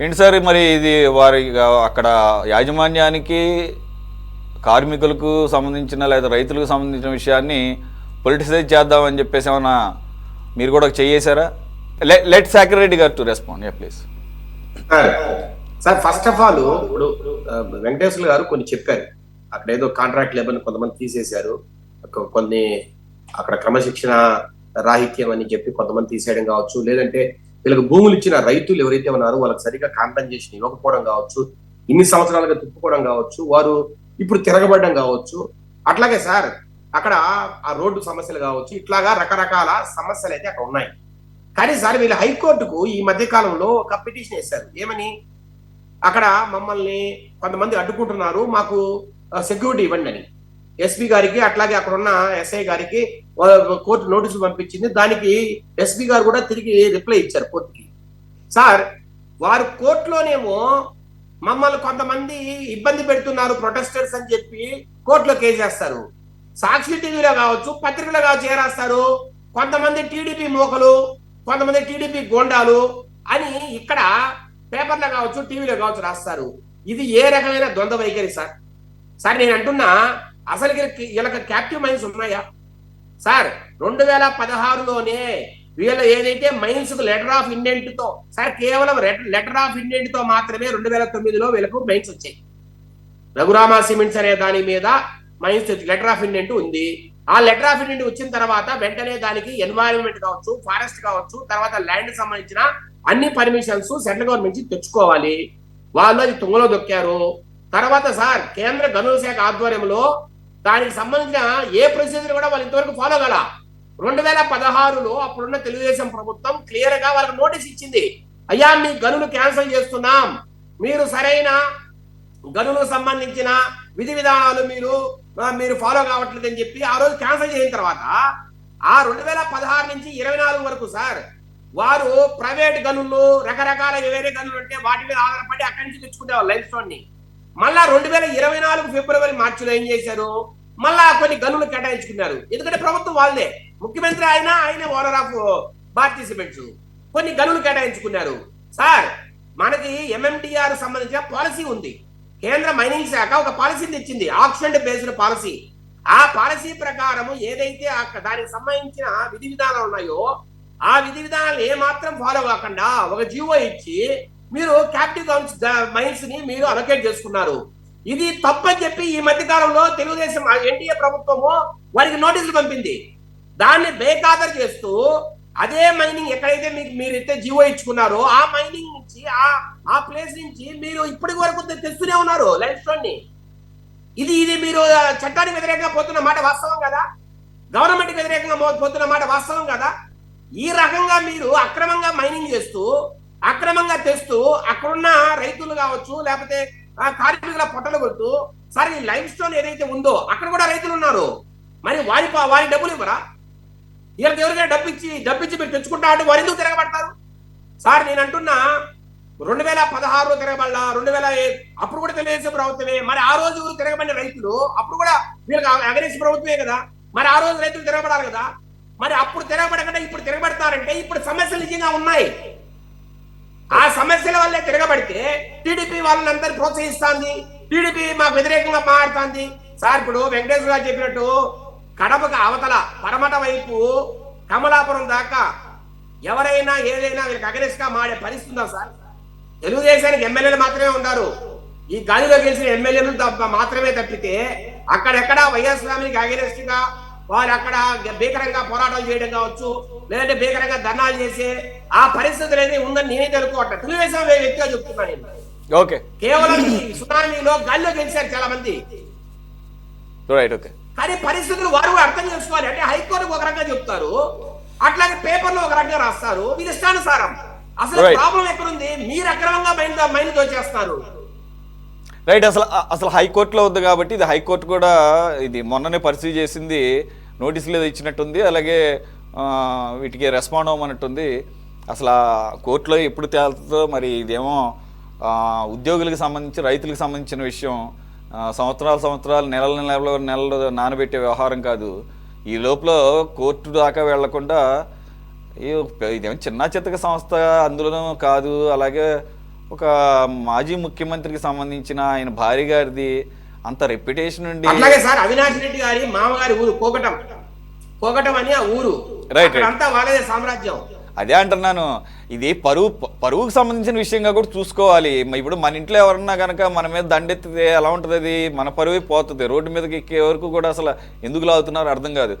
ఏంటి సార్ మరి ఇది వారి అక్కడ యాజమాన్యానికి కార్మికులకు సంబంధించిన లేదా రైతులకు సంబంధించిన విషయాన్ని పొలిటిసైజ్ చేద్దామని చెప్పేసి ఏమన్నా మీరు కూడా చేసారా? లెట్ సాకిరెడ్డి గారు to respond please. Sir first of all ఇప్పుడు వెంకటేశ్వర గారు కొన్ని చెప్పారు. అక్కడ ఏదో కాంట్రాక్ట్ లేబర్ కొంతమంది తీసేశారు, కొన్ని అక్కడ క్రమశిక్షణ రాహిత్యం అని చెప్పి కొంతమంది తీసేయడం కావచ్చు, లేదంటే వీళ్ళకి భూములు ఇచ్చిన రైతులు ఎవరైతే ఉన్నారో వాళ్ళకి సరిగా కాంపెన్సేషన్ ఇవ్వకపోవడం కావచ్చు, ఇన్ని సంవత్సరాలుగా తిప్పుకోవడం కావచ్చు, వారు ఇప్పుడు తిరగబడడం కావచ్చు. అట్లాగే సార్ అక్కడ ఆ రోడ్డు సమస్యలు కావచ్చు, ఇట్లాగా రకరకాల సమస్యలు అయితే అక్కడ ఉన్నాయి. కానీ సార్ వీళ్ళు హైకోర్టుకు ఈ మధ్య కాలంలో ఒక పిటిషన్ వేశారు. ఏమని, అక్కడ మమ్మల్ని కొంతమంది అడ్డుకుంటున్నారు, మాకు సెక్యూరిటీ ఇవ్వండి అని ఎస్పీ గారికి, అట్లాగే అక్కడ ఉన్న ఎస్ఐ గారికి కోర్టు నోటీసులు పంపించింది. దానికి ఎస్పీ గారు కూడా తిరిగి రిప్లై ఇచ్చారు కోర్టుకి. సార్ వారు కోర్టులోనేమో మమ్మల్ని కొంతమంది ఇబ్బంది పెడుతున్నారు ప్రొటెస్టర్స్ అని చెప్పి కోర్టులో కేసు వేస్తారు. సాక్షి టీవీలో కావచ్చు, పత్రికలో కావచ్చు ఏ రాస్తారు, కొంతమంది టీడీపీ మోకలు, కొంతమంది టీడీపీ గోండాలు అని ఇక్కడ పేపర్లో కావచ్చు, టీవీలో కావచ్చు రాస్తారు. ఇది ఏ రకమైన ద్వంద్వ వైఖరి సార్? సార్ నేను అంటున్నా, అసలు వీళ్ళకి క్యాప్టివ్ మైన్స్ ఉన్నాయా సార్? 2016లోనే వీళ్ళ ఏదైతే మైన్స్ కు లెటర్ ఆఫ్ ఇండెంట్ తో, సార్ కేవలం లెటర్ ఆఫ్ ఇండెంట్ తో మాత్రమే 2009లో వీళ్ళకు మైన్స్ వచ్చాయి. రఘురామ సిమెంట్స్ అనే దాని మీద మైన్స్ లెటర్ ఆఫ్ ఇండెంట్ ఉంది. ఆ లెటర్ ఆఫ్ ఇండెంట్ వచ్చిన తర్వాత వెంటనే దానికి ఎన్వైరన్మెంట్ కావచ్చు, ఫారెస్ట్ కావచ్చు, తర్వాత ల్యాండ్ సంబంధించిన అన్ని పర్మిషన్స్ సెంట్రల్ గవర్నమెంట్ నుంచి తెచ్చుకోవాలి. వాళ్ళు అది తుంగలో దొక్కారు. తర్వాత సార్ కేంద్ర గనుల శాఖ ఆధ్వర్యంలో దానికి సంబంధించిన ఏ ప్రొసీజర్ కూడా వాళ్ళు ఇంతవరకు ఫాలో కాల. 2016లో అప్పుడున్న తెలుగుదేశం ప్రభుత్వం క్లియర్ గా వాళ్ళకి నోటీస్ ఇచ్చింది, అయ్యా మీ గనులు క్యాన్సిల్ చేస్తున్నాం, మీరు సరైన గనులకు సంబంధించిన విధి విధానాలు మీరు ఫాలో కావట్లేదు అని చెప్పి ఆ రోజు క్యాన్సిల్ చేసిన తర్వాత ఆ 2016 నుంచి 24 వరకు సార్ వారు ప్రైవేట్ గనులు, రకరకాల వేరే గనులు ఉంటే వాటి మీద ఆధారపడి అక్కడి నుంచి తెచ్చుకునేవాళ్ళు లైమ్ స్టోన్ ని. మళ్ళా 2024 ఫిబ్రవరి మార్చిలో ఏం చేశారు, మళ్ళా కొన్ని గనులు కేటాయించుకున్నారు. ఎందుకంటే ప్రభుత్వం వాళ్ళే, ముఖ్యమంత్రి ఆయన ఓనర్ ఆఫ్ భారతీయ సిమెంట్స్, కొన్ని గనులు కేటాయించుకున్నారు. సార్ మనకి ఎంఎండిఆర్ సంబంధించిన పాలసీ ఉంది. కేంద్ర మైనింగ్ శాఖ ఒక పాలసీని తెచ్చింది, ఆక్షన్ బేస్డ్ పాలసీ. ఆ పాలసీ ప్రకారం ఏదైతే దానికి సంబంధించిన విధి విధానాలు ఉన్నాయో ఆ విధి విధానాలు ఏమాత్రం ఫాలో కాకుండా ఒక జీవో ఇచ్చి మీరు క్యాపిటల్ మైన్స్ ని మీరు అలొకేట్ చేసుకున్నారు. ఇది తప్పని చెప్పి ఈ మధ్య కాలంలో తెలుగుదేశం ఎన్డీఏ ప్రభుత్వము వారికి నోటీసులు పంపింది. దాన్ని బేఖాతరు చేస్తూ అదే మైనింగ్ ఎక్కడైతే మీరు అయితే జీవో ఇచ్చుకున్నారో ఆ మైనింగ్ నుంచి ఆ ప్లేస్ నుంచి మీరు ఇప్పటి వరకు తెస్తూనే ఉన్నారు లైమ్ స్టోన్ ని. ఇది మీరు చట్టానికి వ్యతిరేకంగా పోతున్న మాట వాస్తవం కదా, గవర్నమెంట్ వ్యతిరేకంగా పోతున్న మాట వాస్తవం కదా. ఈ రకంగా మీరు అక్రమంగా మైనింగ్ చేస్తూ, అక్రమంగా తెస్తూ అక్కడున్న రైతులు కావచ్చు, లేకపోతే కార్మికుల పొట్టలు కొడుతూ, సరే ఈ లైమ్ స్టోన్ ఏదైతే ఉందో అక్కడ కూడా రైతులు ఉన్నారు, మరి వారి డబ్బులు ఇవ్వరా? వీళ్ళకి ఎవరికైనా డబ్బిచ్చి మీరు తెచ్చుకుంటా అంటే వారు ఎందుకు తిరగబడతారు? సార్ నేను అంటున్నా 2016లో తిరగబడ్డా, 2000 అప్పుడు కూడా తెలుగుదేశం ప్రభుత్వమే. మరి ఆ రోజు తిరగబడిన రైతులు అప్పుడు కూడా వీళ్ళకి అగరేసి ప్రభుత్వమే కదా, మరి ఆ రోజు రైతులు తిరగబడాలి కదా. మరి అప్పుడు తిరగబడకుండా ఇప్పుడు తిరగబడతారంటే ఇప్పుడు సమస్యలు నిజంగా ఉన్నాయి. ఆ సమస్యల వల్లే తిరగబడితే టీడీపీ వాళ్ళని అందరినీ ప్రోత్సహిస్తుంది, టీడీపీ మాకు వ్యతిరేకంగా మారుతుంది. సార్ ఇప్పుడు వెంకటేశ్వర గారు చెప్పినట్టు కడపకు అవతల పరమట వైపు కమలాపురం దాకా ఎవరైనా ఏదైనా వీళ్ళకి అగరెస్ట్ గా మాడే పరిస్థితి ఉందా సార్? తెలుగుదేశానికి ఎమ్మెల్యేలు మాత్రమే ఉన్నారు, ఈ గాలిలో గెలిచిన ఎమ్మెల్యేలు మాత్రమే తప్పితే అక్కడెక్కడ వైఎస్ స్వామికి అగరెస్ట్ గా వారు అక్కడ భీకరంగా పోరాటాలు చేయడం కావచ్చు, లేదంటే భీకరంగా ధర్నాలు చేసే ఆ పరిస్థితులు అనేది ఉందని నేనే అనుకోవట్లేదు. తెలుగుదేశం వ్యక్తిగా చెప్తున్నా నేను. ఓకే, కేవలం సునామీలో గాలిలో గెలిచారు చాలా మంది, కానీ పరిస్థితులు వారు అర్థం చేసుకోవాలి. అంటే హైకోర్టుకు ఒక రకంగా చెప్తారు, అట్లాగే పేపర్లో ఒక రకంగా రాస్తారు, ఇది ఇష్టానుసారం. అసలు ప్రాబ్లం ఎక్కడుంది? మీరు అక్రమంగా మైండ్ దోచేస్తారు. రైట్. అసలు హైకోర్టులో ఉంది కాబట్టి ఇది హైకోర్టు కూడా ఇది మొన్ననే పరిశీలి చేసింది, నోటీసులు ఏదో ఇచ్చినట్టుంది, అలాగే వీటికి రెస్పాండ్ అవ్వమన్నట్టుంది. అసలు కోర్టులో ఎప్పుడు తేలుతుందో మరి. ఇదేమో ఉద్యోగులకు సంబంధించి, రైతులకు సంబంధించిన విషయం. సంవత్సరాలు నెలలు నానబెట్టే వ్యవహారం కాదు. ఈ లోపల కోర్టు దాకా వెళ్లకుండా ఇదేమో చిన్న చిత్తక సంస్థ అందులోనూ కాదు. అలాగే ఒక మాజీ ముఖ్యమంత్రికి సంబంధించిన ఆయన భార్య గారిది అంత రెప్యుటేషన్ ఉండి అట్లాగే సార్ అవినాష్ రెడ్డి గారి మామగారి ఊరు కోకటం అని ఆ ఊరు, రైట్ అంతా వాళ్ళదే సామ్రాజ్యం. అదే అంటున్నాను, ఇది పరువుకు సంబంధించిన విషయంగా కూడా చూసుకోవాలి. ఇప్పుడు మన ఇంట్లో ఎవరన్నా కనుక మన మీద దండెత్తితే ఎలా ఉంటుంది, అది మన పరువే పోతుంది. రోడ్డు మీదకి ఎక్కే వరకు కూడా అసలు ఎందుకు లాగుతున్నారో అర్థం కాదు.